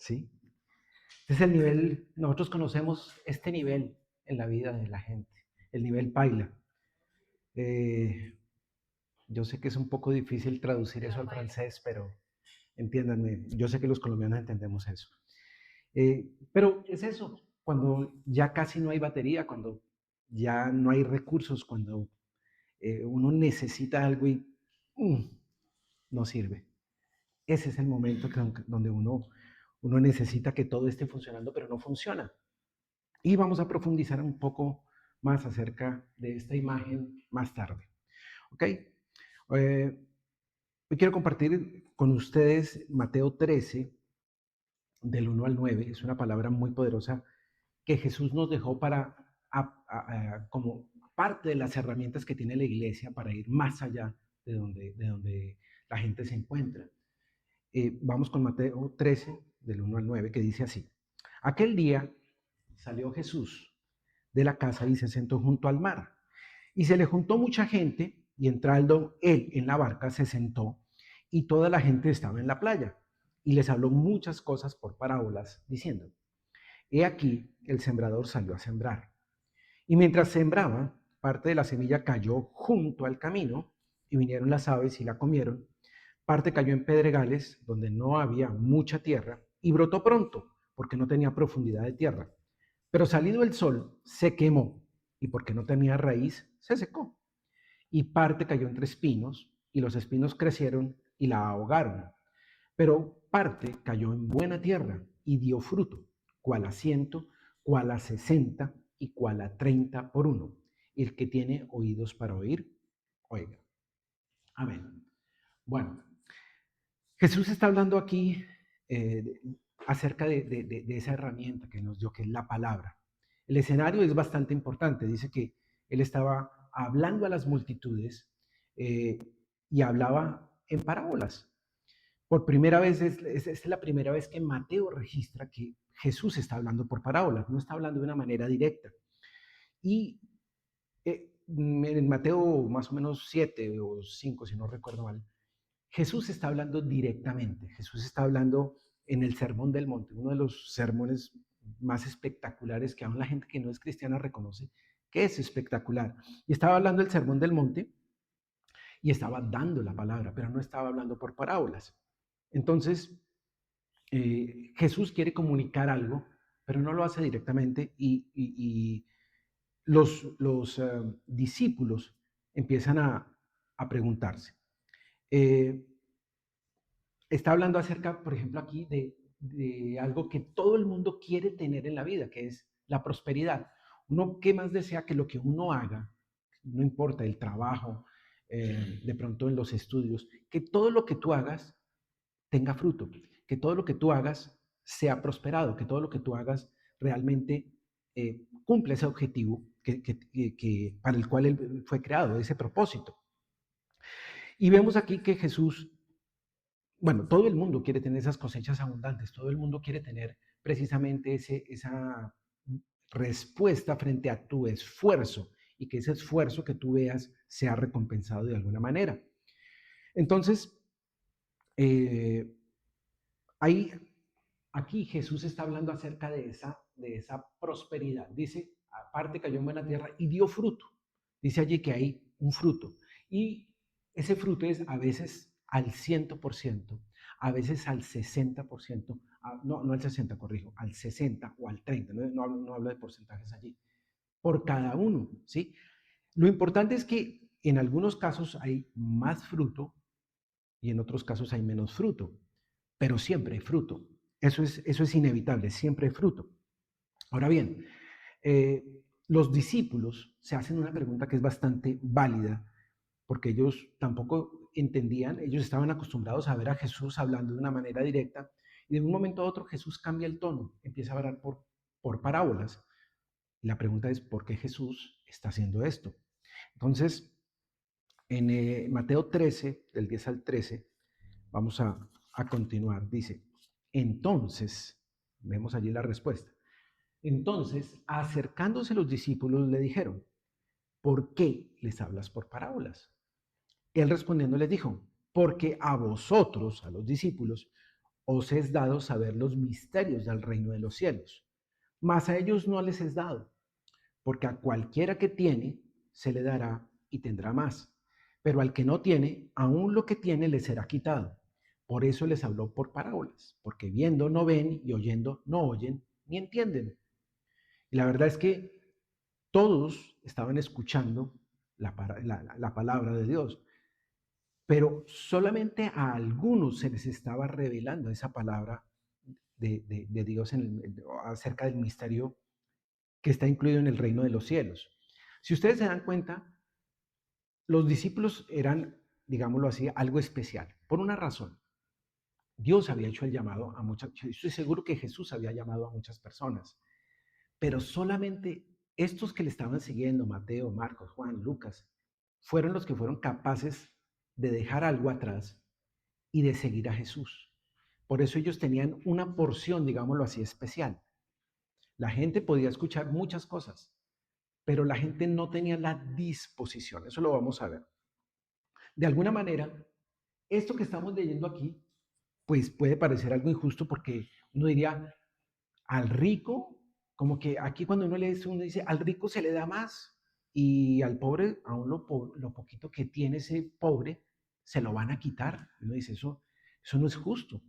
¿sí? Este es el nivel, nosotros conocemos este nivel en la vida de la gente, el nivel paila. Eh, yo sé que es un poco difícil traducir eso al francés, pero entiéndanme, yo sé que los colombianos entendemos eso. Pero es eso, cuando ya casi no hay batería, cuando ya no hay recursos, cuando uno necesita algo y mm, no sirve. Ese es el momento donde uno necesita que todo esté funcionando, pero no funciona. Y vamos a profundizar un poco más acerca de esta imagen más tarde. ¿Ok? Hoy quiero compartir con ustedes Mateo 13, del 1 al 9. Es una palabra muy poderosa que Jesús nos dejó para, como parte de las herramientas que tiene la iglesia para ir más allá de donde la gente se encuentra. Vamos con Mateo 13, del 1 al 9, que dice así. Aquel día salió Jesús de la casa y se sentó junto al mar. Y se le juntó mucha gente y entrando él en la barca se sentó y toda la gente estaba en la playa. Y les habló muchas cosas por parábolas, diciendo, he aquí el sembrador salió a sembrar. Y mientras sembraba, parte de la semilla cayó junto al camino y vinieron las aves y la comieron. Parte cayó en pedregales donde no había mucha tierra y brotó pronto porque no tenía profundidad de tierra. Pero salido el sol, se quemó y porque no tenía raíz, se secó. Y parte cayó entre espinos y los espinos crecieron y la ahogaron. Pero parte cayó en buena tierra y dio fruto, cual a 100, cual a 60 y cual a 30 por uno. El que tiene oídos para oír, oiga. Amén. Bueno, Jesús está hablando aquí eh, acerca de esa herramienta que nos dio, que es la palabra. El escenario es bastante importante. Dice que él estaba hablando a las multitudes eh, y hablaba en parábolas. Por primera vez, es la primera vez que Mateo registra que Jesús está hablando por parábolas, no está hablando de una manera directa. Y en Mateo más o menos 7 o 5, si no recuerdo mal, Jesús está hablando directamente. Jesús está hablando en el Sermón del Monte, uno de los sermones más espectaculares que aún la gente que no es cristiana reconoce que es espectacular. Y estaba hablando del Sermón del Monte y estaba dando la palabra, pero no estaba hablando por parábolas. Entonces, Jesús quiere comunicar algo, pero no lo hace directamente y los discípulos empiezan a preguntarse. Eh, Está hablando acerca, por ejemplo, aquí de algo que todo el mundo quiere tener en la vida, que es la prosperidad. Uno, ¿qué más desea que lo que uno haga, no importa el trabajo, de pronto en los estudios, que todo lo que tú hagas tenga fruto, que todo lo que tú hagas sea prosperado, que todo lo que tú hagas realmente cumpla ese objetivo para el cual él fue creado, ese propósito. Y vemos aquí que Jesús, bueno, todo el mundo quiere tener esas cosechas abundantes, todo el mundo quiere tener precisamente esa respuesta frente a tu esfuerzo y que ese esfuerzo que tú veas sea recompensado de alguna manera. Entonces, eh, ahí, aquí Jesús está hablando acerca de esa prosperidad. Dice, aparte cayó en buena tierra y dio fruto. Dice allí que hay un fruto. Y ese fruto es a veces al 100%, a veces al 60%, no al 60, corrijo, al 60 o al 30, no hablo de porcentajes allí, por cada uno, ¿sí? Lo importante es que en algunos casos hay más fruto y en otros casos hay menos fruto, pero siempre hay fruto. Eso es inevitable, siempre hay fruto. Ahora bien, eh, los discípulos se hacen una pregunta que es bastante válida, porque ellos tampoco entendían, ellos estaban acostumbrados a ver a Jesús hablando de una manera directa, y de un momento a otro Jesús cambia el tono, empieza a hablar por parábolas. Y la pregunta es, ¿por qué Jesús está haciendo esto? Entonces, en Mateo 13, del 10 al 13, vamos a continuar. Dice, entonces, vemos allí la respuesta. Entonces, acercándose los discípulos, le dijeron, ¿por qué les hablas por parábolas? Él respondiendo les dijo, porque a vosotros, a los discípulos, os es dado saber los misterios del reino de los cielos, mas a ellos no les es dado, porque a cualquiera que tiene, se le dará y tendrá más. Pero al que no tiene, aún lo que tiene le será quitado. Por eso les habló por parábolas, porque viendo no ven y oyendo no oyen ni entienden. Y la verdad es que todos estaban escuchando la palabra de Dios, pero solamente a algunos se les estaba revelando esa palabra de Dios acerca del misterio que está incluido en el reino de los cielos. Si ustedes se dan cuenta, los discípulos eran, digámoslo así, algo especial, por una razón. Dios había hecho el llamado a muchas, yo estoy seguro que Jesús había llamado a muchas personas, pero solamente estos que le estaban siguiendo, Mateo, Marcos, Juan, Lucas, fueron los que fueron capaces de dejar algo atrás y de seguir a Jesús. Por eso ellos tenían una porción, digámoslo así, especial. La gente podía escuchar muchas cosas, pero la gente no tenía la disposición. Eso lo vamos a ver. De alguna manera, esto que estamos leyendo aquí, pues puede parecer algo injusto porque uno diría, al rico, como que aquí cuando uno lee esto, uno dice, al rico se le da más y al pobre, aún lo poquito que tiene ese pobre, se lo van a quitar. Uno dice, eso no es justo.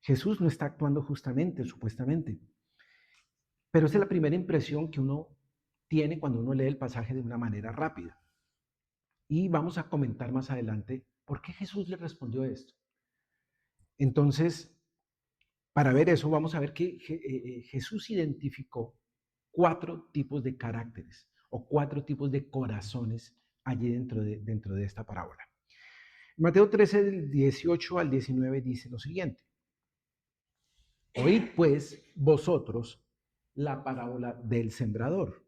Jesús no está actuando justamente, supuestamente. Pero esa es la primera impresión que uno tiene cuando uno lee el pasaje de una manera rápida. Y vamos a comentar más adelante por qué Jesús le respondió esto. Entonces, para ver eso, vamos a ver que Jesús identificó 4 tipos de caracteres o 4 tipos de corazones allí dentro de esta parábola. Mateo 13, del 18 al 19 dice lo siguiente. Oíd pues vosotros la parábola del sembrador.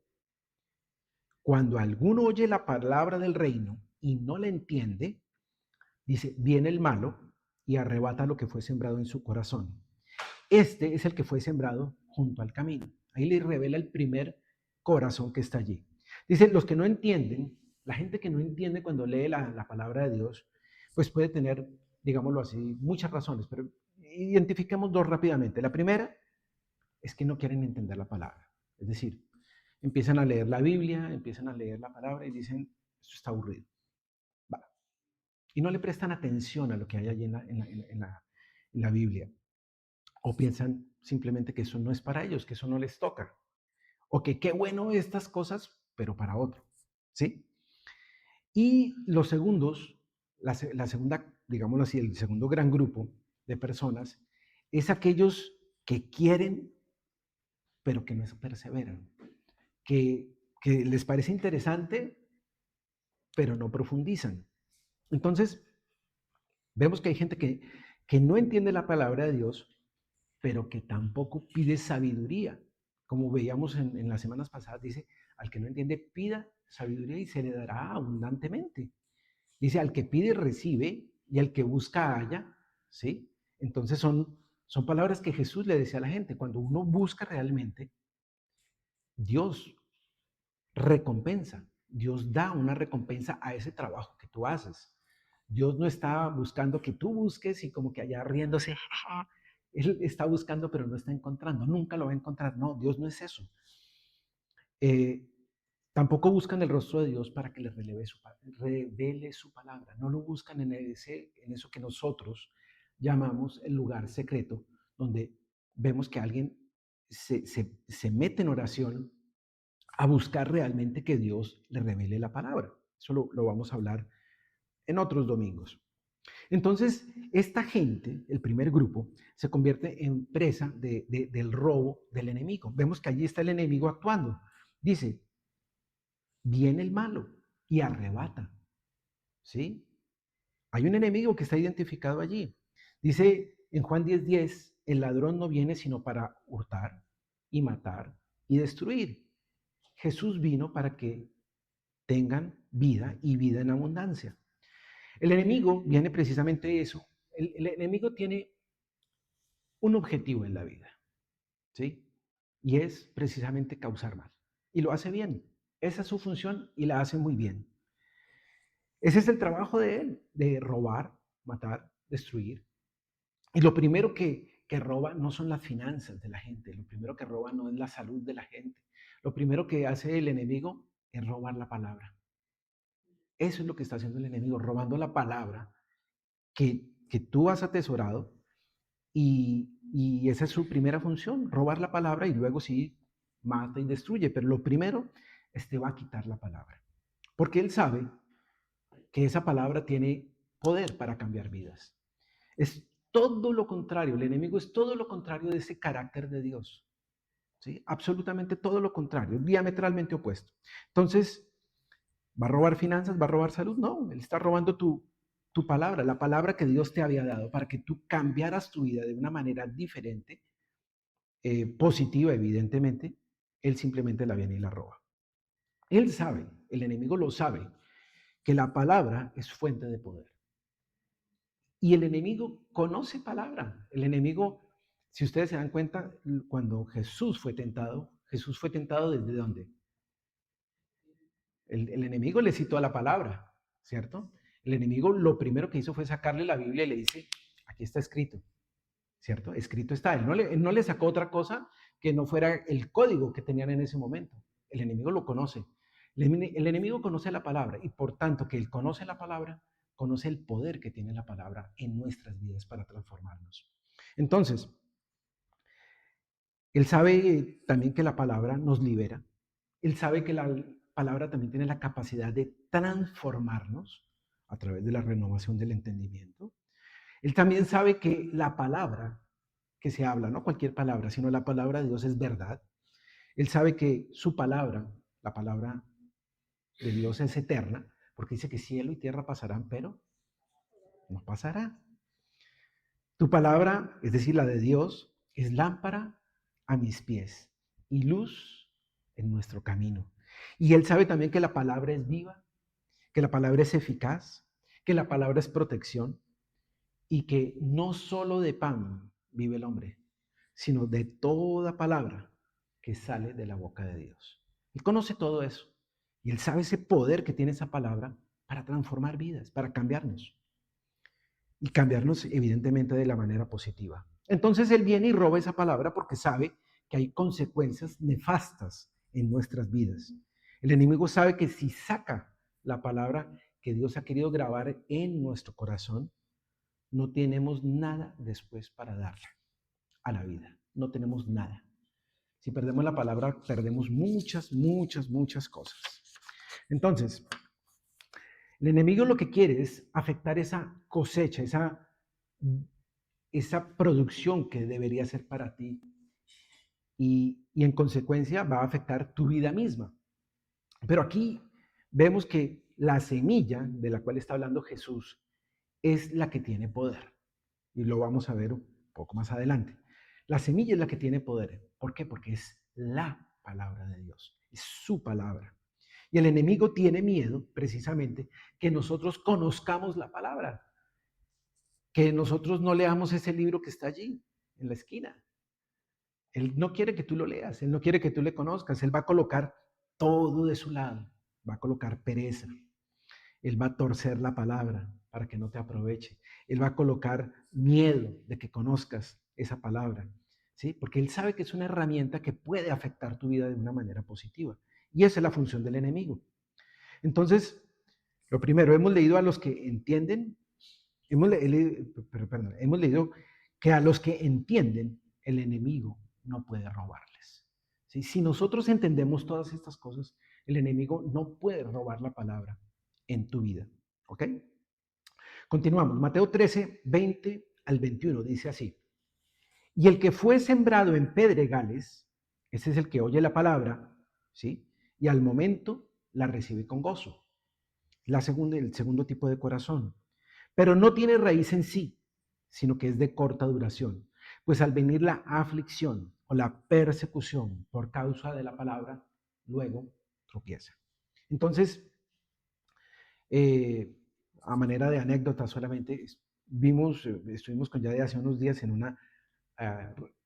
Cuando alguno oye la palabra del reino y no la entiende, dice, viene el malo y arrebata lo que fue sembrado en su corazón. Este es el que fue sembrado junto al camino. Ahí le revela el primer corazón que está allí. Dice, los que no entienden, la gente que no entiende cuando lee la palabra de Dios, pues puede tener, digámoslo así, muchas razones, pero identifiquemos 2 rápidamente. La primera es que no quieren entender la palabra. Es decir, empiezan a leer la Biblia, empiezan a leer la palabra y dicen, esto está aburrido. Va. Y no le prestan atención a lo que hay allí en la Biblia. O piensan simplemente que eso no es para ellos, que eso no les toca. O que qué bueno estas cosas, pero para otro. ¿Sí? Y los segundos, la segunda, digámoslo así, el segundo gran grupo de personas es aquellos que quieren, pero que no perseveran. Que les parece interesante, pero no profundizan. Entonces, vemos que hay gente que no entiende la palabra de Dios, pero que tampoco pide sabiduría. Como veíamos en las semanas pasadas, dice, al que no entiende, pida sabiduría y se le dará abundantemente. Dice, al que pide, recibe, y al que busca, halla, ¿sí? Entonces son palabras que Jesús le decía a la gente. Cuando uno busca realmente, Dios recompensa. Dios da una recompensa a ese trabajo que tú haces. Dios no está buscando que tú busques y como que allá riéndose, jaja. Él está buscando pero no está encontrando, nunca lo va a encontrar. No, Dios no es eso. Eh, Tampoco buscan el rostro de Dios para que les revele su palabra. No lo buscan en eso que nosotros llamamos el lugar secreto, donde vemos que alguien se mete en oración a buscar realmente que Dios le revele la palabra. Eso lo vamos a hablar en otros domingos. Entonces, esta gente, el primer grupo, se convierte en presa del robo del enemigo. Vemos que allí está el enemigo actuando. Dice, viene el malo y arrebata. ¿Sí? Hay un enemigo que está identificado allí. Dice en Juan 10:10, el ladrón no viene sino para hurtar y matar y destruir. Jesús vino para que tengan vida y vida en abundancia. El enemigo viene precisamente eso. El enemigo tiene un objetivo en la vida, ¿sí? Y es precisamente causar mal. Y lo hace bien. Esa es su función y la hace muy bien. Ese es el trabajo de él, de robar, matar, destruir. Y lo primero que roba no son las finanzas de la gente, lo primero que roba no es la salud de la gente. Lo primero que hace el enemigo es robar la palabra. Eso es lo que está haciendo el enemigo, robando la palabra que tú has atesorado y esa es su primera función, robar la palabra y luego sí mata y destruye. Pero lo primero es te va a quitar la palabra, porque él sabe que esa palabra tiene poder para cambiar vidas. Es todo lo contrario, el enemigo es todo lo contrario de ese carácter de Dios. ¿Sí? Absolutamente todo lo contrario, diametralmente opuesto. Entonces, ¿va a robar finanzas? ¿Va a robar salud? No, él está robando tu palabra, la palabra que Dios te había dado para que tú cambiaras tu vida de una manera diferente, positiva, evidentemente. Él simplemente la viene y la roba. Él sabe, el enemigo lo sabe, que la palabra es fuente de poder. Y el enemigo conoce palabra. El enemigo, si ustedes se dan cuenta, cuando Jesús fue tentado ¿desde dónde? El enemigo le citó a la palabra, ¿cierto? El enemigo lo primero que hizo fue sacarle la Biblia y le dice, aquí está escrito, ¿cierto? Escrito está. Él no le sacó otra cosa que no fuera el código que tenían en ese momento. El enemigo lo conoce. El enemigo conoce la palabra y por tanto que él conoce la palabra, conoce el poder que tiene la palabra en nuestras vidas para transformarnos. Entonces, él sabe también que la palabra nos libera. Él sabe que la palabra también tiene la capacidad de transformarnos a través de la renovación del entendimiento. Él también sabe que la palabra que se habla, no cualquier palabra, sino la palabra de Dios es verdad. Él sabe que su palabra, la palabra de Dios es eterna, porque dice que cielo y tierra pasarán, pero no pasará. Tu palabra, es decir, la de Dios, es lámpara a mis pies y luz en nuestro camino. Y Él sabe también que la palabra es viva, que la palabra es eficaz, que la palabra es protección y que no solo de pan vive el hombre, sino de toda palabra que sale de la boca de Dios. Él conoce todo eso y Él sabe ese poder que tiene esa palabra para transformar vidas, para cambiarnos y cambiarnos evidentemente de la manera positiva. Entonces Él viene y roba esa palabra porque sabe que hay consecuencias nefastas en nuestras vidas. El enemigo sabe que si saca la palabra que Dios ha querido grabar en nuestro corazón, no tenemos nada después para darle a la vida. No tenemos nada. Si perdemos la palabra, perdemos muchas, muchas, muchas cosas. Entonces, el enemigo lo que quiere es afectar esa cosecha, esa producción que debería ser para ti. Y en consecuencia va a afectar tu vida misma. Pero aquí vemos que la semilla de la cual está hablando Jesús es la que tiene poder. Y lo vamos a ver un poco más adelante. La semilla es la que tiene poder. ¿Por qué? Porque es la palabra de Dios. Es su palabra. Y el enemigo tiene miedo, precisamente, que nosotros conozcamos la palabra. Que nosotros no leamos ese libro que está allí, en la esquina. Él no quiere que tú lo leas, él no quiere que tú le conozcas. Él va a colocar todo de su lado. Va a colocar pereza. Él va a torcer la palabra para que no te aproveche. Él va a colocar miedo de que conozcas esa palabra, ¿sí? Porque él sabe que es una herramienta que puede afectar tu vida de una manera positiva. Y esa es la función del enemigo. Entonces, lo primero, hemos leído a los que entienden, hemos leído que a los que entienden, el enemigo no puede robarles. ¿Sí? Si nosotros entendemos todas estas cosas, el enemigo no puede robar la palabra en tu vida. ¿Ok? Continuamos. Mateo 13, 20 al 21 dice así. Y el que fue sembrado en pedregales, ese es el que oye la palabra, ¿sí? Y al momento la recibe con gozo. El segundo tipo de corazón. Pero no tiene raíz en sí, sino que es de corta duración. Pues al venir la aflicción o la persecución por causa de la palabra, luego tropieza. Entonces, a manera de anécdota solamente, estuvimos con Yade hace unos días en una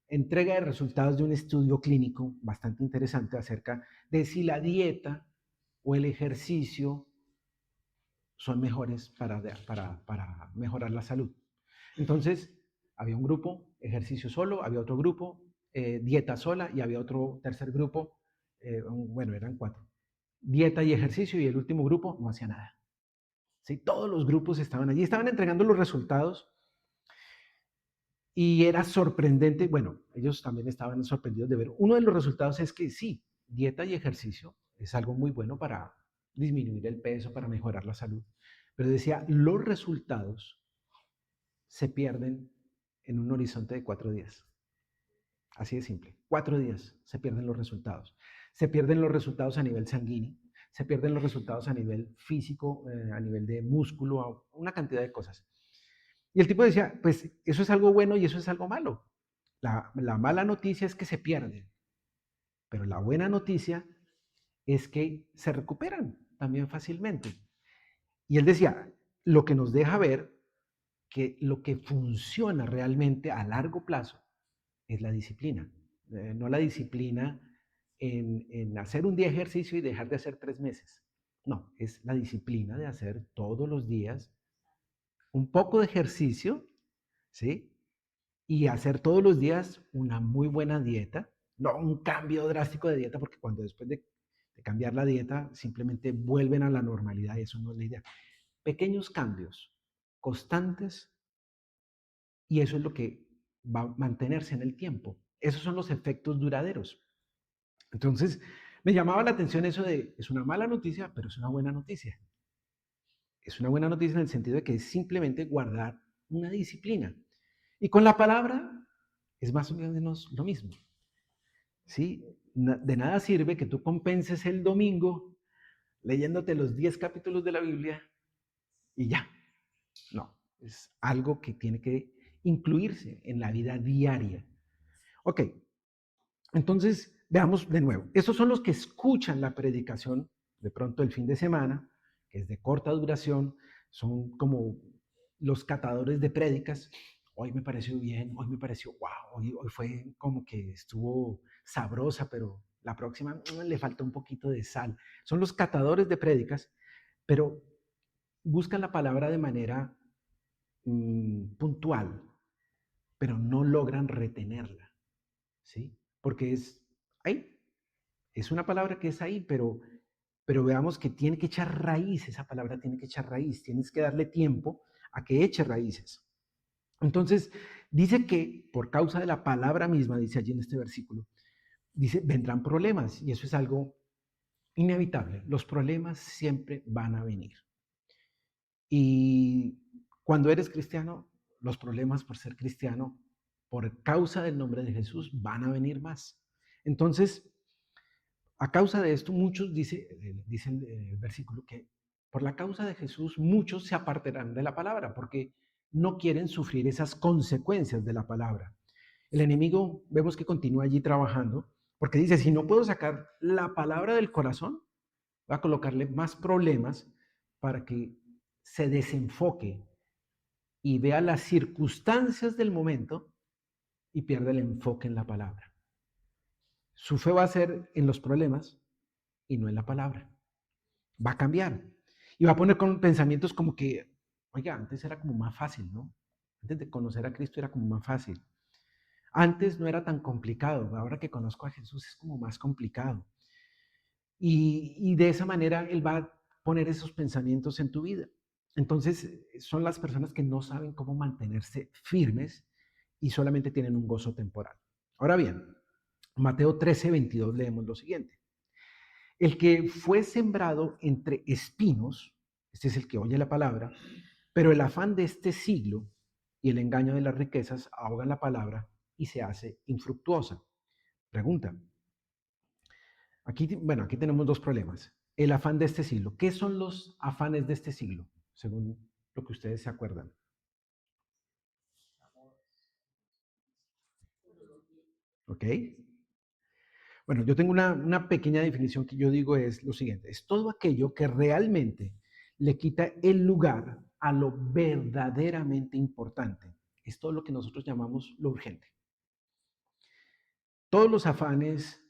entrega de resultados de un estudio clínico bastante interesante acerca de si la dieta o el ejercicio son mejores para mejorar la salud. Entonces, había un grupo ejercicio solo, había otro grupo, dieta sola y había otro tercer grupo, bueno, eran 4. Dieta y ejercicio y el último grupo no hacía nada. ¿Sí? Todos los grupos estaban allí, estaban entregando los resultados y era sorprendente, bueno, ellos también estaban sorprendidos de ver. Uno de los resultados es que sí, dieta y ejercicio es algo muy bueno para disminuir el peso, para mejorar la salud. Pero decía, los resultados se pierden en un horizonte de 4 días. Así de simple. 4 días se pierden los resultados. Se pierden los resultados a nivel sanguíneo, se pierden los resultados a nivel físico, a nivel de músculo, una cantidad de cosas. Y el tipo decía, pues eso es algo bueno y eso es algo malo. La mala noticia es que se pierden, pero la buena noticia es que se recuperan también fácilmente. Y él decía, lo que nos deja ver que lo que funciona realmente a largo plazo es la disciplina. No la disciplina en hacer un día ejercicio y dejar de hacer 3 meses. No, es la disciplina de hacer todos los días un poco de ejercicio, ¿sí? Y hacer todos los días una muy buena dieta, no un cambio drástico de dieta, porque cuando después de cambiar la dieta simplemente vuelven a la normalidad y eso no es la idea. Pequeños cambios constantes y eso es lo que va a mantenerse en el tiempo. Esos son los efectos duraderos. Entonces, me llamaba la atención eso de, es una mala noticia, pero es una buena noticia. Es una buena noticia en el sentido de que es simplemente guardar una disciplina. Y con la palabra es más o menos lo mismo. ¿Sí? De nada sirve que tú compenses el domingo leyéndote los 10 capítulos de la Biblia y ya. No, es algo que tiene que incluirse en la vida diaria. Ok, entonces veamos de nuevo. Esos son los que escuchan la predicación de pronto el fin de semana, que es de corta duración, son como los catadores de prédicas. Hoy me pareció bien, hoy me pareció wow, hoy fue como que estuvo sabrosa, pero la próxima le falta un poquito de sal. Son los catadores de prédicas, pero buscan la palabra de manera puntual, pero no logran retenerla, ¿sí? Porque es ahí, es una palabra que es ahí, pero veamos que tiene que echar raíz, esa palabra tiene que echar raíz, tienes que darle tiempo a que eche raíces. Entonces, dice que por causa de la palabra misma, dice allí en este versículo, dice, vendrán problemas, y eso es algo inevitable. Los problemas siempre van a venir. Y cuando eres cristiano, los problemas por ser cristiano, por causa del nombre de Jesús, van a venir más. Entonces, a causa de esto, muchos, dice el versículo, que por la causa de Jesús, muchos se apartarán de la palabra, porque no quieren sufrir esas consecuencias de la palabra. El enemigo, vemos que continúa allí trabajando, porque dice, si no puedo sacar la palabra del corazón, va a colocarle más problemas para que se desenfoque y vea las circunstancias del momento y pierda el enfoque en la palabra. Su fe va a ser en los problemas y no en la palabra. Va a cambiar. Y va a poner con pensamientos como que, oiga, antes era como más fácil, ¿no? Antes de conocer a Cristo era como más fácil. Antes no era tan complicado. Ahora que conozco a Jesús es como más complicado. Y de esa manera Él va a poner esos pensamientos en tu vida. Entonces, son las personas que no saben cómo mantenerse firmes y solamente tienen un gozo temporal. Ahora bien, Mateo 13:22 leemos lo siguiente. El que fue sembrado entre espinos, este es el que oye la palabra, pero el afán de este siglo y el engaño de las riquezas ahogan la palabra y se hace infructuosa. Pregunta. Aquí, bueno, aquí tenemos dos problemas. El afán de este siglo. ¿Qué son los afanes de este siglo? Según lo que ustedes se acuerdan. ¿Ok? Bueno, yo tengo una pequeña definición que yo digo es lo siguiente. Es todo aquello que realmente le quita el lugar a lo verdaderamente importante. Es todo lo que nosotros llamamos lo urgente. Todos los afanes,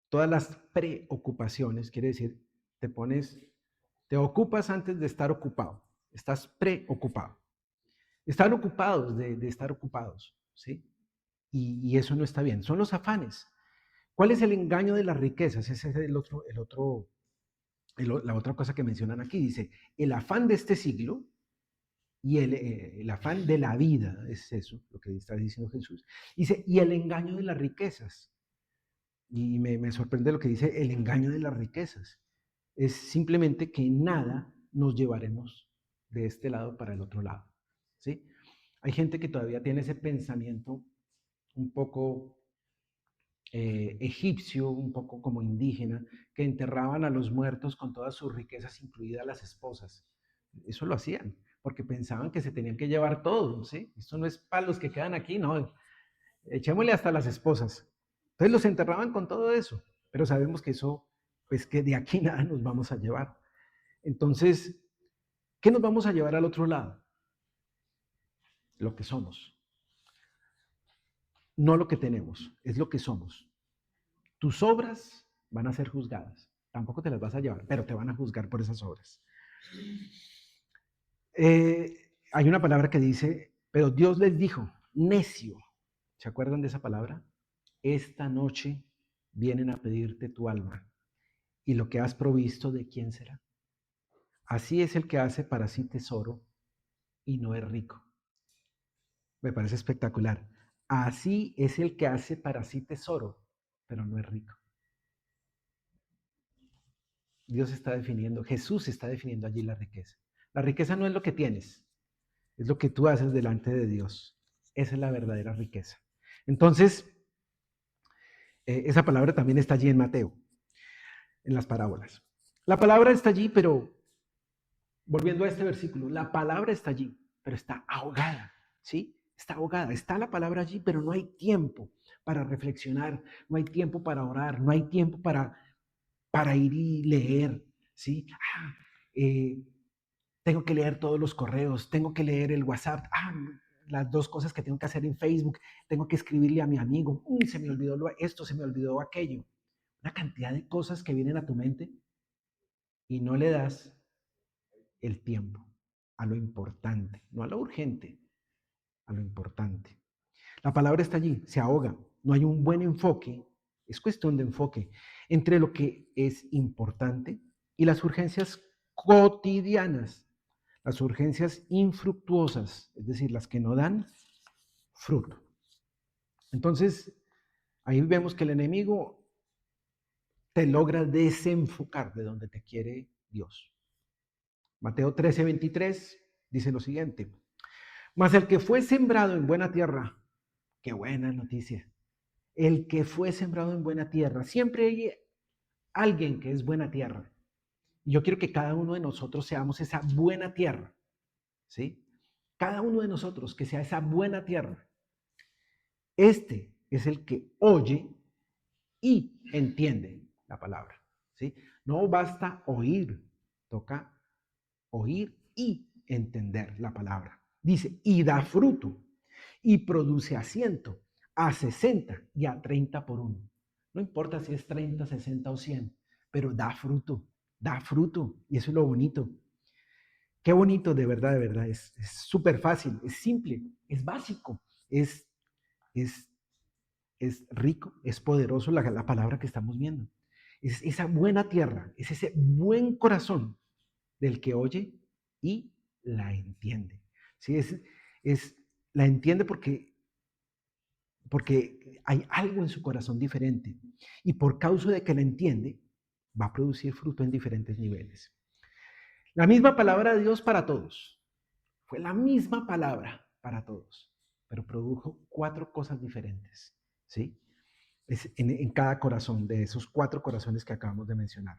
todas las preocupaciones, quiere decir, te ocupas antes de estar ocupado. Estás preocupado. Están ocupados de estar ocupados. ¿sí? Y eso no está bien. Son los afanes. ¿Cuál es el engaño de las riquezas? Ese es la otra cosa que mencionan aquí. Dice, el afán de este siglo y el afán de la vida, es eso lo que está diciendo Jesús. Dice, y el engaño de las riquezas. Y me sorprende lo que dice el engaño de las riquezas. Es simplemente que nada nos llevaremos de este lado para el otro lado. ¿Sí? Hay gente que todavía tiene ese pensamiento un poco egipcio, un poco como indígena, que enterraban a los muertos con todas sus riquezas, incluidas las esposas. Eso lo hacían, porque pensaban que se tenían que llevar todo, ¿sí? Esto no es para los que quedan aquí, no, echémosle hasta las esposas. Entonces los enterraban con todo eso, pero sabemos que eso, pues que de aquí nada nos vamos a llevar. Entonces, ¿qué nos vamos a llevar al otro lado? Lo que somos, no lo que tenemos, es lo que somos. Tus obras van a ser juzgadas. Tampoco te las vas a llevar, pero te van a juzgar por esas obras. Hay una palabra que dice, pero Dios les dijo, necio. ¿Se acuerdan de esa palabra? Esta noche vienen a pedirte tu alma. ¿Y lo que has provisto de quién será? Así es el que hace para sí tesoro y no es rico. Me parece espectacular. Así es el que hace para sí tesoro, pero no es rico. Dios está definiendo, Jesús está definiendo allí la riqueza. La riqueza no es lo que tienes, es lo que tú haces delante de Dios. Esa es la verdadera riqueza. Entonces, esa palabra también está allí en Mateo, en las parábolas. La palabra está allí, pero volviendo a este versículo, la palabra está allí, pero está ahogada, ¿sí? Está ahogada. Está la palabra allí, pero no hay tiempo para reflexionar, no hay tiempo para orar, no hay tiempo para ir y leer, ¿sí? Eh, tengo que leer todos los correos, tengo que leer el WhatsApp, las dos cosas que tengo que hacer en Facebook, tengo que escribirle a mi amigo, se me olvidó esto, se me olvidó aquello. Una cantidad de cosas que vienen a tu mente y no le das el tiempo a lo importante, no a lo urgente, a lo importante. La palabra está allí, se ahoga, no hay un buen enfoque, es cuestión de enfoque entre lo que es importante y las urgencias cotidianas, las urgencias infructuosas, es decir, las que no dan fruto. Entonces, ahí vemos que el enemigo te logra desenfocar de donde te quiere Dios. Mateo 13:23 dice lo siguiente, mas el que fue sembrado en buena tierra, qué buena noticia, el que fue sembrado en buena tierra, siempre hay alguien que es buena tierra. Y yo quiero que cada uno de nosotros seamos esa buena tierra, ¿sí? Cada uno de nosotros que sea esa buena tierra. Este es el que oye y entiende la palabra, ¿sí? No basta oír, toca oír y entender la palabra. Dice, y da fruto, y produce a 100, a 60 y a 30 por uno. No importa si es 30, 60 o 100, pero da fruto, y eso es lo bonito. Qué bonito, de verdad, es súper fácil, es simple, es básico, es, es, es rico, es poderoso la palabra que estamos viendo. Es esa buena tierra, es ese buen corazón del que oye y la entiende. ¿Sí? Es, la entiende porque hay algo en su corazón diferente. Y por causa de que la entiende, va a producir fruto en diferentes niveles. La misma palabra de Dios para todos. Fue la misma palabra para todos, pero produjo 4 cosas diferentes. ¿Sí? Es en cada corazón de esos 4 corazones que acabamos de mencionar.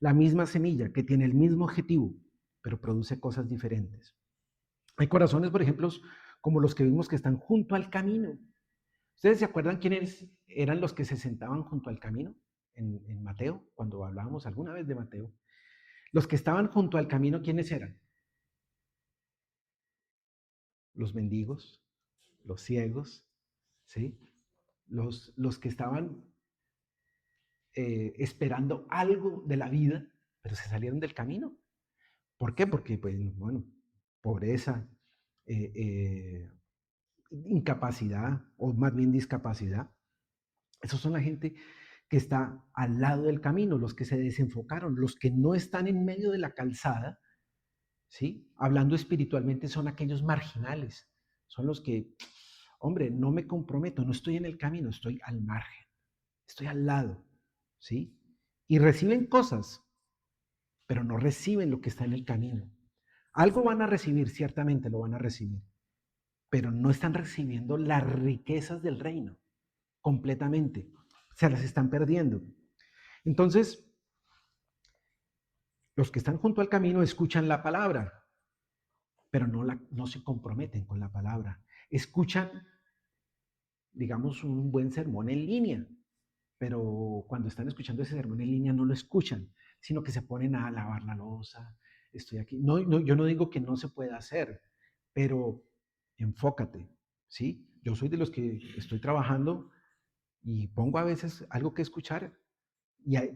La misma semilla que tiene el mismo objetivo, pero produce cosas diferentes. Hay corazones, por ejemplo, como los que vimos que están junto al camino. ¿Ustedes se acuerdan quiénes eran los que se sentaban junto al camino en Mateo, cuando hablábamos alguna vez de Mateo? Los que estaban junto al camino, ¿quiénes eran? Los mendigos, los ciegos, ¿sí? Los que estaban esperando algo de la vida, pero se salieron del camino. ¿Por qué? Porque, pues, bueno, pobreza, eh, eh, incapacidad o más bien discapacidad. Esos son la gente que está al lado del camino, los que se desenfocaron, los que no están en medio de la calzada, ¿sí? Hablando espiritualmente son aquellos marginales, son los que, hombre, no me comprometo, no estoy en el camino, estoy al margen, estoy al lado, ¿sí? Y reciben cosas, pero no reciben lo que está en el camino. Algo van a recibir, ciertamente lo van a recibir, pero no están recibiendo las riquezas del reino completamente. Se las están perdiendo. Entonces, los que están junto al camino escuchan la palabra, pero no se comprometen con la palabra. Escuchan, digamos, un buen sermón en línea, pero cuando están escuchando ese sermón en línea no lo escuchan, sino que se ponen a lavar la loza. Estoy aquí. No, no, yo no digo que no se pueda hacer, pero enfócate, ¿sí? Yo soy de los que estoy trabajando y pongo a veces algo que escuchar,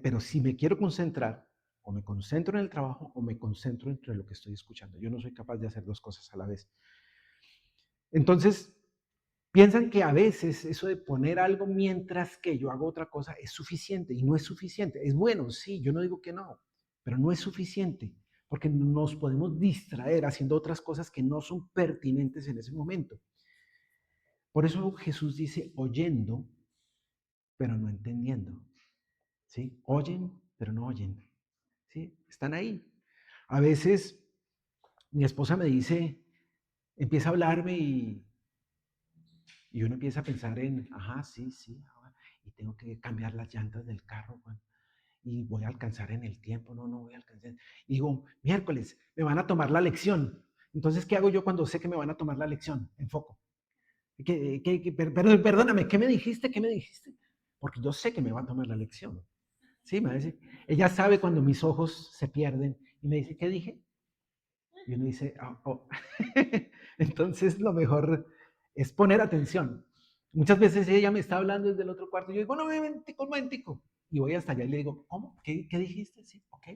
pero si me quiero concentrar, o me concentro en el trabajo o me concentro entre lo que estoy escuchando. Yo no soy capaz de hacer dos cosas a la vez. Entonces, piensan que a veces eso de poner algo mientras que yo hago otra cosa es suficiente y no es suficiente. Es bueno, sí, yo no digo que no, pero no es suficiente porque nos podemos distraer haciendo otras cosas que no son pertinentes en ese momento. Por eso Jesús dice oyendo, pero no entendiendo. ¿Sí? Oyen, pero no oyen. ¿Sí? Están ahí. A veces mi esposa me dice, empieza a hablarme y uno empieza a pensar en, ajá, sí, sí, y tengo que cambiar las llantas del carro, bueno, y voy a alcanzar en el tiempo, no, no voy a alcanzar. Y digo, miércoles, me van a tomar la lección. Entonces, ¿qué hago yo cuando sé que me van a tomar la lección? Enfoco. Perdóname, ¿qué me dijiste? ¿Qué me dijiste? Porque yo sé que me va a tomar la lección. Sí, me dice, ella sabe cuando mis ojos se pierden y me dice, ¿qué dije? Y uno dice, oh, oh. Entonces lo mejor es poner atención. Muchas veces ella me está hablando desde el otro cuarto y yo digo, no, un momentico. Y voy hasta allá y le digo, ¿cómo? ¿Qué dijiste? Sí, ok.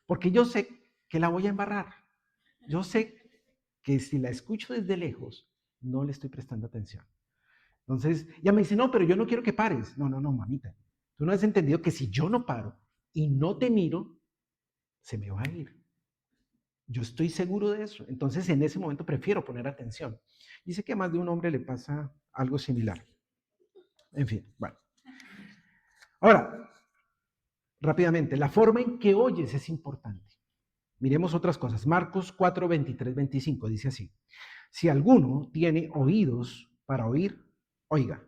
Porque yo sé que la voy a embarrar. Yo sé que si la escucho desde lejos, no le estoy prestando atención. Entonces, ella me dice, no, pero yo no quiero que pares. No, no, no, mamita. Tú no has entendido que si yo no paro y no te miro, se me va a ir. Yo estoy seguro de eso. Entonces, en ese momento prefiero poner atención. Dice que a más de un hombre le pasa algo similar. En fin, bueno. Ahora, rápidamente, la forma en que oyes es importante. Miremos otras cosas. Marcos 4, 23, 25 dice así. Si alguno tiene oídos para oír, oiga.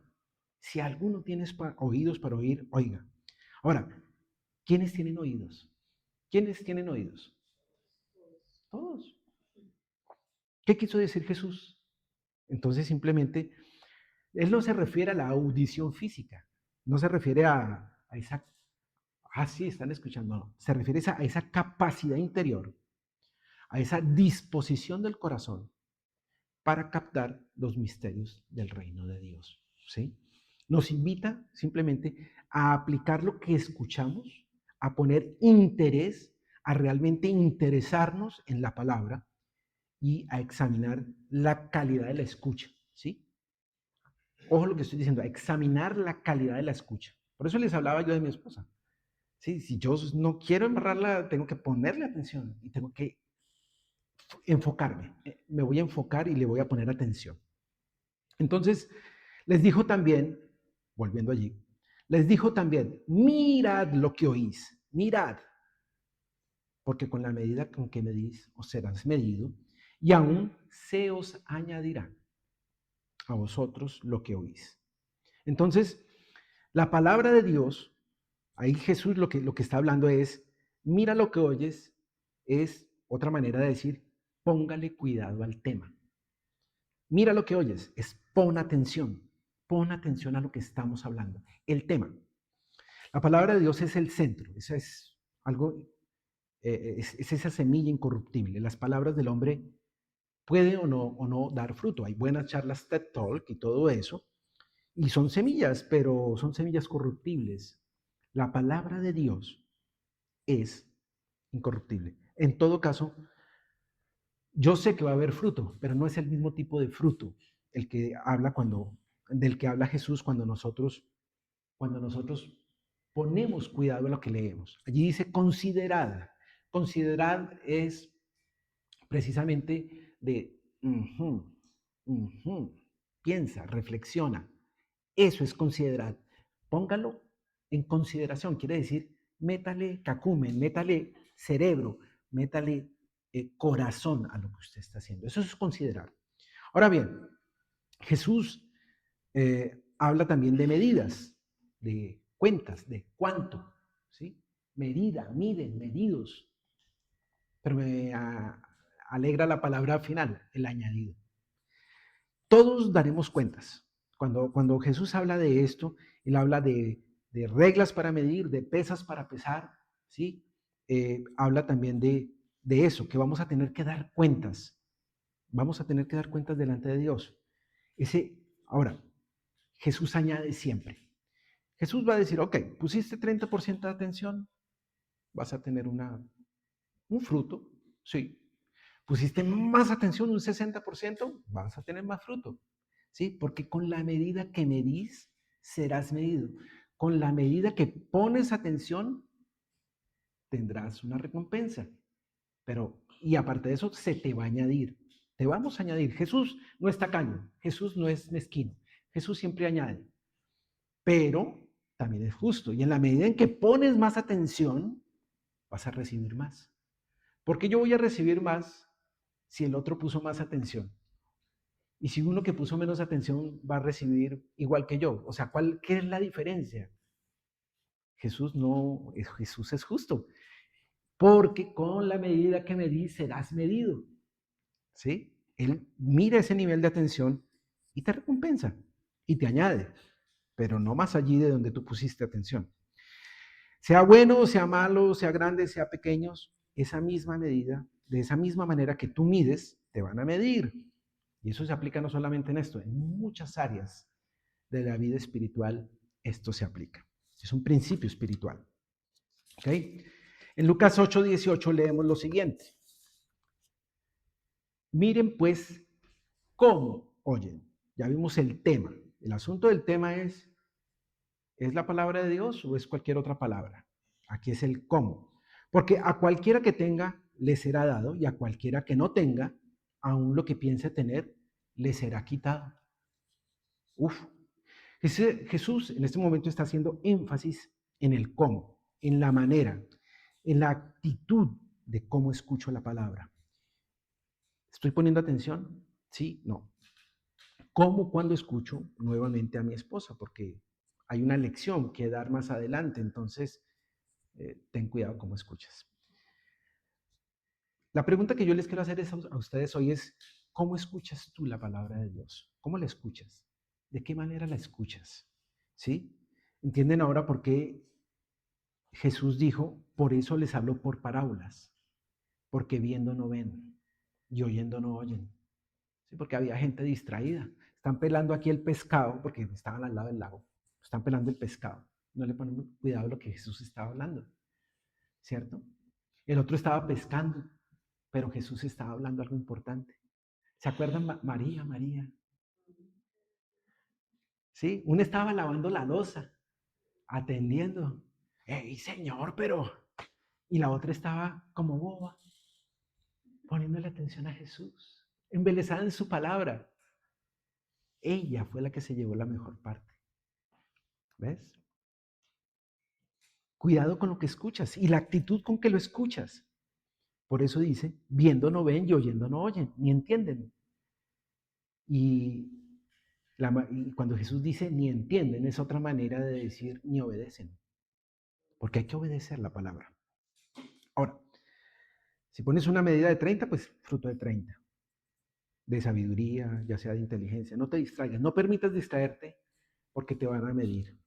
Si alguno tiene oídos para oír, oiga. Ahora, ¿quiénes tienen oídos? ¿Quiénes tienen oídos? Todos. ¿Qué quiso decir Jesús? Entonces simplemente, él no se refiere a la audición física, no se refiere a esa, sí, están escuchando, no, se refiere a esa capacidad interior, a esa disposición del corazón para captar los misterios del reino de Dios, ¿sí? Nos invita simplemente a aplicar lo que escuchamos, a poner interés, a realmente interesarnos en la palabra y a examinar la calidad de la escucha, ¿sí? Ojo lo que estoy diciendo, a examinar la calidad de la escucha. Por eso les hablaba yo de mi esposa. ¿Sí? Si yo no quiero embarrarla, tengo que ponerle atención y tengo que enfocarme. Me voy a enfocar y le voy a poner atención. Entonces, les dijo también, volviendo allí, les dijo también, mirad lo que oís, mirad, porque con la medida con que medís os serás medido y aún se os añadirá a vosotros lo que oís. Entonces, la palabra de Dios, ahí Jesús lo que está hablando es, mira lo que oyes, es otra manera de decir, póngale cuidado al tema. Mira lo que oyes, es pon atención a lo que estamos hablando, el tema. La palabra de Dios es el centro, esa es algo, es esa semilla incorruptible. Las palabras del hombre pueden o no dar fruto. Hay buenas charlas TED Talk y todo eso, y son semillas, pero son semillas corruptibles. La palabra de Dios es incorruptible. En todo caso, yo sé que va a haber fruto, pero no es el mismo tipo de fruto. del que habla Jesús cuando nosotros ponemos cuidado en lo que leemos. Allí dice considerad. Considerad es precisamente de piensa, reflexiona. Eso es considerar. Póngalo en consideración. Quiere decir, métale cacumen, métale cerebro, métale corazón a lo que usted está haciendo. Eso es considerar. Ahora bien, Jesús habla también de medidas, de cuentas, de cuánto, ¿sí? Medida, miden, medidos. Pero me alegra la palabra final, el añadido. Todos daremos cuentas. Cuando Jesús habla de esto, él habla de reglas para medir, de pesas para pesar, ¿sí? Habla también de eso, que vamos a tener que dar cuentas. Vamos a tener que dar cuentas delante de Dios. Ahora, Jesús añade siempre. Jesús va a decir, ok, pusiste 30% de atención, vas a tener un fruto, sí. Pusiste más atención, un 60%, vas a tener más fruto, ¿sí? Porque con la medida que medís, serás medido. Con la medida que pones atención, tendrás una recompensa. Y aparte de eso, se te va a añadir. Te vamos a añadir. Jesús no es tacaño, Jesús no es mezquino. Jesús siempre añade. Pero también es justo. Y en la medida en que pones más atención, vas a recibir más. ¿Por qué yo voy a recibir más si el otro puso más atención? Y si uno que puso menos atención va a recibir igual que yo. O sea, ¿qué es la diferencia? Jesús es justo. Porque con la medida que medís serás medido. ¿Sí? Él mira ese nivel de atención y te recompensa y te añade, pero no más allí de donde tú pusiste atención. Sea bueno, sea malo, sea grande, sea pequeños, esa misma medida, de esa misma manera que tú mides, te van a medir. Y eso se aplica no solamente en esto, en muchas áreas de la vida espiritual esto se aplica. Es un principio espiritual. ¿Ok? En Lucas 8:18 leemos lo siguiente. Miren pues cómo oyen. Ya vimos el tema. El asunto del tema ¿es la palabra de Dios o es cualquier otra palabra? Aquí es el cómo. Porque a cualquiera que tenga, le será dado, y a cualquiera que no tenga, aún lo que piense tener, le será quitado. Uf. Jesús en este momento está haciendo énfasis en el cómo, en la manera, en la actitud de cómo escucho la palabra. ¿Estoy poniendo atención? Sí, no. ¿Cómo cuando escucho nuevamente a mi esposa? Porque hay una lección que dar más adelante, entonces ten cuidado cómo escuchas. La pregunta que yo les quiero hacer a ustedes hoy es, ¿cómo escuchas tú la palabra de Dios? ¿Cómo la escuchas? ¿De qué manera la escuchas? ¿Sí? ¿Entienden ahora por qué Jesús dijo, por eso les hablo por parábolas? Porque viendo no ven y oyendo no oyen. ¿Sí? Porque había gente distraída. Están pelando aquí el pescado, porque estaban al lado del lago. Están pelando el pescado. No le ponen cuidado a lo que Jesús estaba hablando. ¿Cierto? El otro estaba pescando, pero Jesús estaba hablando algo importante. ¿Se acuerdan? María, María. ¿Sí? Uno estaba lavando la loza, atendiendo. ¡Ey, señor, pero! Y la otra estaba como boba, poniéndole atención a Jesús, embelesada en su palabra. Ella fue la que se llevó la mejor parte. ¿Ves? Cuidado con lo que escuchas y la actitud con que lo escuchas. Por eso dice, viendo no ven y oyendo no oyen, ni entienden. Y, y cuando Jesús dice ni entienden, es otra manera de decir ni obedecen. Porque hay que obedecer la palabra. Ahora, si pones una medida de 30, pues fruto de 30. De sabiduría, ya sea de inteligencia. No te distraigas, no permitas distraerte porque te van a medir.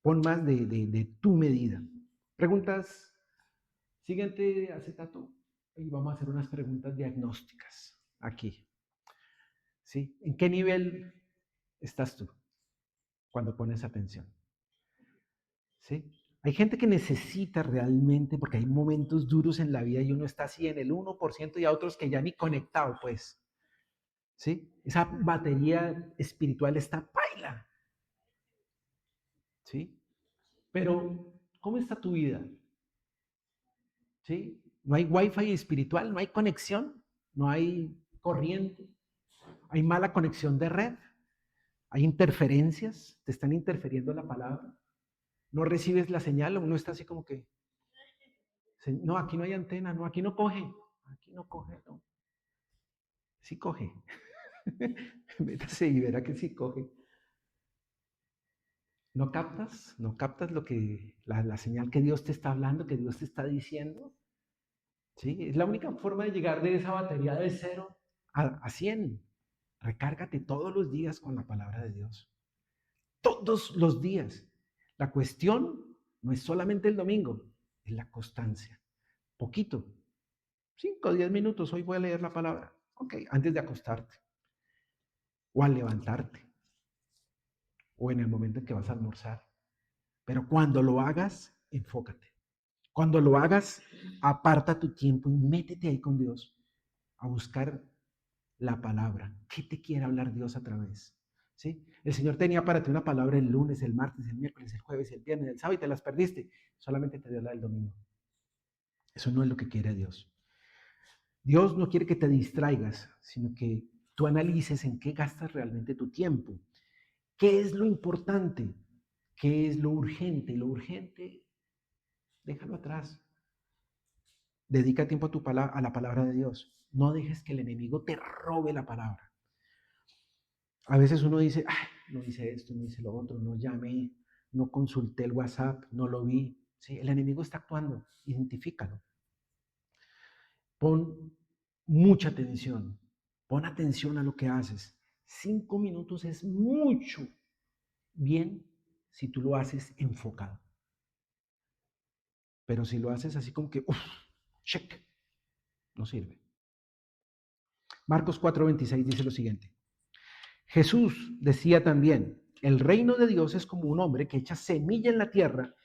Pon más de tu medida. Preguntas. Siguiente acetato. Y vamos a hacer unas preguntas diagnósticas aquí. ¿Sí? ¿En qué nivel estás tú cuando pones atención? ¿Sí? Hay gente que necesita realmente, porque hay momentos duros en la vida y uno está así en el 1% y a otros que ya ni conectado, pues. ¿sí? Esa batería espiritual está paila, ¿sí? Pero, ¿cómo está tu vida? ¿Sí? No hay wifi espiritual, no hay conexión, no hay corriente, hay mala conexión de red, hay interferencias, te están interfiriendo la palabra, no recibes la señal, uno está así como que, no, aquí no hay antena, no, aquí no coge, no, sí coge, métase y verá que sí coge. No captas lo que, la señal que Dios te está hablando, que Dios te está diciendo. ¿Sí? Es la única forma de llegar de esa batería de 0 a 100. Recárgate todos los días con la palabra de Dios. Todos los días. La cuestión no es solamente el domingo, es la constancia. Poquito. 5 o 10 minutos, hoy voy a leer la palabra. Ok, antes de acostarte. O al levantarte. O en el momento en que vas a almorzar. Pero cuando lo hagas, enfócate. Cuando lo hagas, aparta tu tiempo y métete ahí con Dios a buscar la palabra. ¿Qué te quiere hablar Dios a través? ¿Sí? El Señor tenía para ti una palabra el lunes, el martes, el miércoles, el jueves, el viernes, el sábado y te las perdiste. Solamente te dio la del domingo. Eso no es lo que quiere Dios. Dios no quiere que te distraigas, sino que tú analices en qué gastas realmente tu tiempo. ¿Qué es lo importante? ¿Qué es lo urgente? Lo urgente, déjalo atrás. Dedica tiempo a la palabra de Dios. No dejes que el enemigo te robe la palabra. A veces uno dice, ay, no hice esto, no hice lo otro, no llamé, no consulté el WhatsApp, no lo vi. Sí, el enemigo está actuando, identifícalo. Pon mucha atención, pon atención a lo que haces. 5 minutos es mucho bien si tú lo haces enfocado. Pero si lo haces así como que, uff, check, no sirve. Marcos 4:26 dice lo siguiente. Jesús decía también, el reino de Dios es como un hombre que echa semilla en la tierra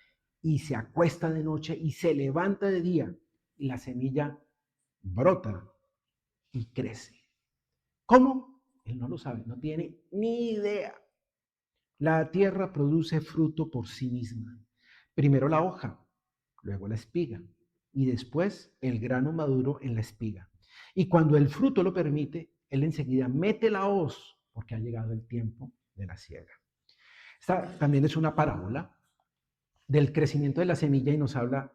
y se acuesta de noche y se levanta de día y la semilla brota y crece. ¿Cómo? Él no lo sabe, no tiene ni idea. La tierra produce fruto por sí misma. Primero la hoja, luego la espiga y después el grano maduro en la espiga. Y cuando el fruto lo permite, él enseguida mete la hoz porque ha llegado el tiempo de la siega. Esta también es una parábola del crecimiento de la semilla y nos habla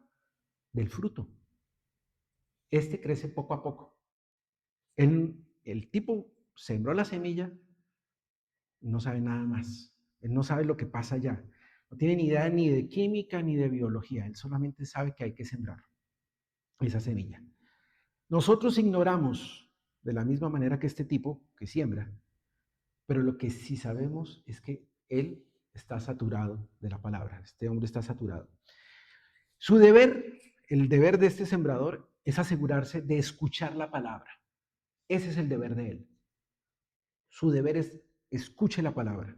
del fruto. Este crece poco a poco. El tipo sembró la semilla y no sabe nada más. Él no sabe lo que pasa allá. No tiene ni idea ni de química ni de biología. Él solamente sabe que hay que sembrar esa semilla. Nosotros ignoramos de la misma manera que este tipo que siembra, pero lo que sí sabemos es que él está saturado de la palabra. Este hombre está saturado. Su deber, el deber de este sembrador es asegurarse de escuchar la palabra. Ese es el deber de él. Su deber es escuche la palabra,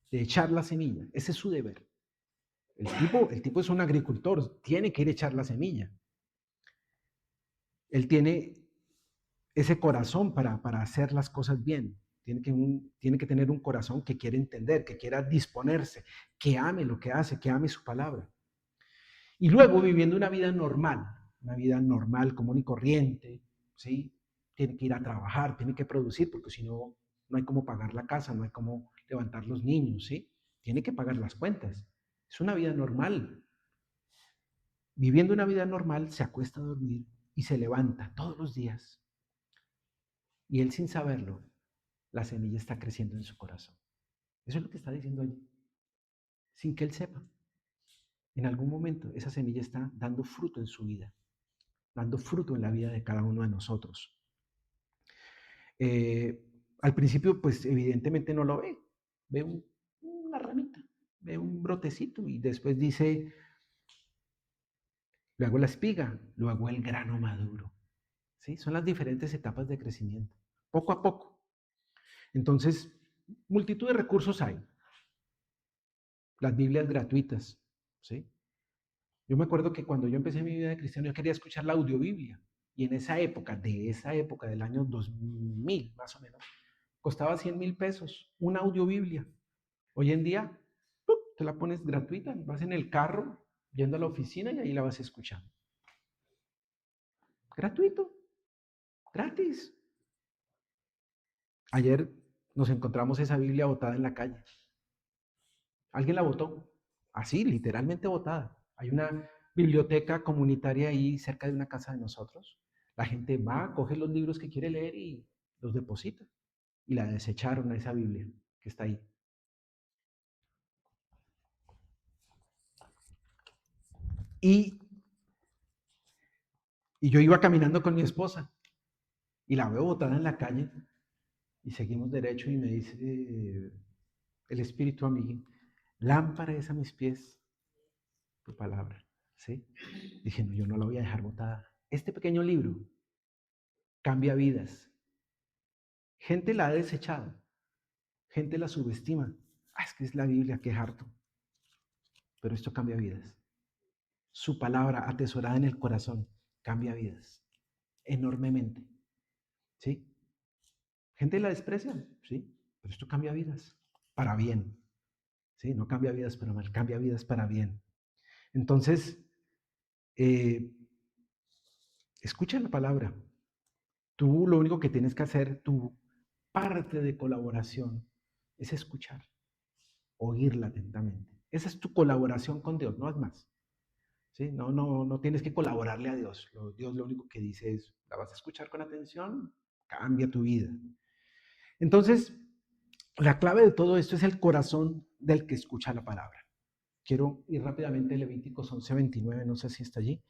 de echar la semilla. Ese es su deber. El tipo es un agricultor, tiene que ir a echar la semilla. Él tiene ese corazón para hacer las cosas bien. Tiene que tener un corazón que quiere entender, que quiera disponerse, que ame lo que hace, que ame su palabra. Y luego viviendo una vida normal, común y corriente, ¿sí? Tiene que ir a trabajar, tiene que producir, porque si no, no hay cómo pagar la casa, no hay cómo levantar los niños, ¿sí? Tiene que pagar las cuentas. Es una vida normal. Viviendo una vida normal, se acuesta a dormir y se levanta todos los días. Y él sin saberlo, la semilla está creciendo en su corazón. Eso es lo que está diciendo allí. Sin que él sepa. En algún momento esa semilla está dando fruto en su vida, dando fruto en la vida de cada uno de nosotros. Eh, Al principio, pues evidentemente no lo ve. Ve una ramita, ve un brotecito y después dice, luego la espiga, luego el grano maduro. ¿Sí? Son las diferentes etapas de crecimiento, poco a poco. Entonces, multitud de recursos hay. Las Biblias gratuitas, ¿sí? Yo me acuerdo que cuando yo empecé mi vida de cristiano, yo quería escuchar la audiobiblia. Y en esa época, del año 2000 más o menos, costaba 100.000 pesos una audiobiblia. Hoy en día, ¡pup!, te la pones gratuita, vas en el carro, yendo a la oficina y ahí la vas escuchando. Gratuito, gratis. Ayer nos encontramos esa Biblia botada en la calle. Alguien la botó, así, literalmente botada. Hay una biblioteca comunitaria ahí cerca de una casa de nosotros. La gente va, coge los libros que quiere leer y los deposita. Y la desecharon a esa Biblia que está ahí. Y, y yo iba caminando con mi esposa y la veo botada en la calle y seguimos derecho y me dice el Espíritu a mí, lámpara es a mis pies tu palabra. ¿Sí? Dije, no, yo no la voy a dejar botada. Este pequeño libro cambia vidas. Gente la ha desechado, gente la subestima. Ah, es que es la Biblia, qué harto. Pero esto cambia vidas. Su palabra atesorada en el corazón cambia vidas enormemente. ¿Sí? Gente la desprecia, ¿sí? Pero esto cambia vidas para bien. ¿Sí? No cambia vidas para mal, cambia vidas para bien. Entonces, eh, escucha la palabra. Tú lo único que tienes que hacer, tu parte de colaboración, es escuchar, oírla atentamente. Esa es tu colaboración con Dios, no es más. ¿Sí? No tienes que colaborarle a Dios. Dios lo único que dice es, la vas a escuchar con atención, cambia tu vida. Entonces, la clave de todo esto es el corazón del que escucha la palabra. Quiero ir rápidamente a Levíticos 11:29, no sé si está allí.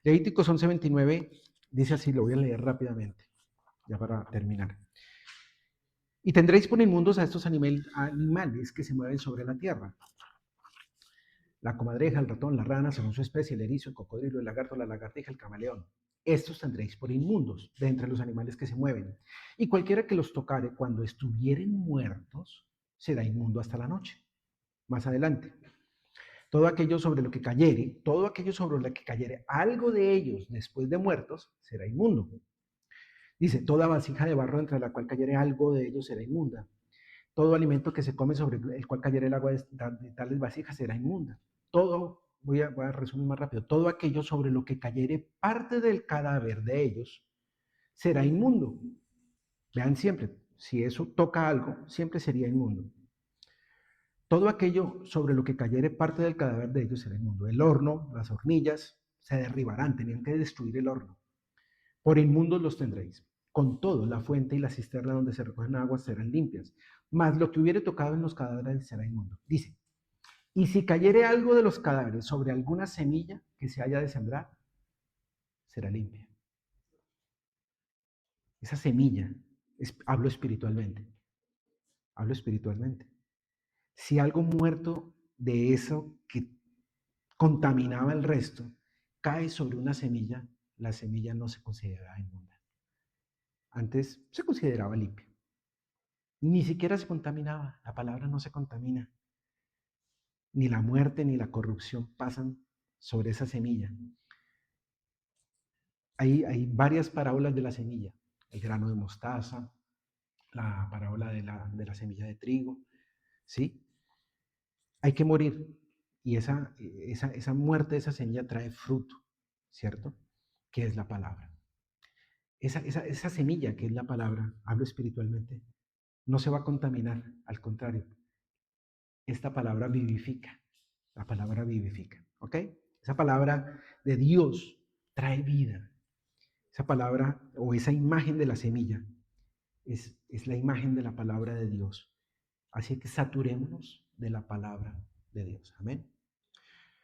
Levíticos 11:29 dice así, lo voy a leer rápidamente, ya para terminar. Y tendréis por inmundos a estos animales que se mueven sobre la tierra. La comadreja, el ratón, la rana, según su especie, el erizo, el cocodrilo, el lagarto, la lagartija, el camaleón. Estos tendréis por inmundos de entre los animales que se mueven. Y cualquiera que los tocare cuando estuvieren muertos, será inmundo hasta la noche. Más adelante. Todo aquello sobre lo que cayere, algo de ellos después de muertos, será inmundo. Dice, toda vasija de barro entre la cual cayere algo de ellos será inmunda. Todo alimento que se come sobre el cual cayere el agua de tales vasijas será inmunda. Todo, voy a resumir más rápido, todo aquello sobre lo que cayere parte del cadáver de ellos será inmundo. Vean siempre, si eso toca algo, siempre sería inmundo. Todo aquello sobre lo que cayere parte del cadáver de ellos será inmundo. El horno, las hornillas, se derribarán, tenían que destruir el horno. Por inmundos los tendréis. Con todo, la fuente y la cisterna donde se recogen aguas serán limpias. Mas lo que hubiere tocado en los cadáveres será inmundo. Dice, y si cayere algo de los cadáveres sobre alguna semilla que se haya de sembrar, será limpia. Esa semilla, hablo espiritualmente. Hablo espiritualmente. Si algo muerto de eso que contaminaba el resto cae sobre una semilla, la semilla no se consideraba inmunda. Antes se consideraba limpia. Ni siquiera se contaminaba. La palabra no se contamina. Ni la muerte ni la corrupción pasan sobre esa semilla. Hay varias parábolas de la semilla. El grano de mostaza, la parábola de la semilla de trigo. ¿Sí? Hay que morir. Y esa muerte de esa semilla trae fruto, ¿cierto? Que es la palabra. Esa semilla que es la palabra, hablo espiritualmente, no se va a contaminar, al contrario. Esta palabra vivifica, la palabra vivifica, ¿ok? Esa palabra de Dios trae vida. Esa palabra o esa imagen de la semilla es la imagen de la palabra de Dios. Así que saturémonos de la palabra de Dios. Amén.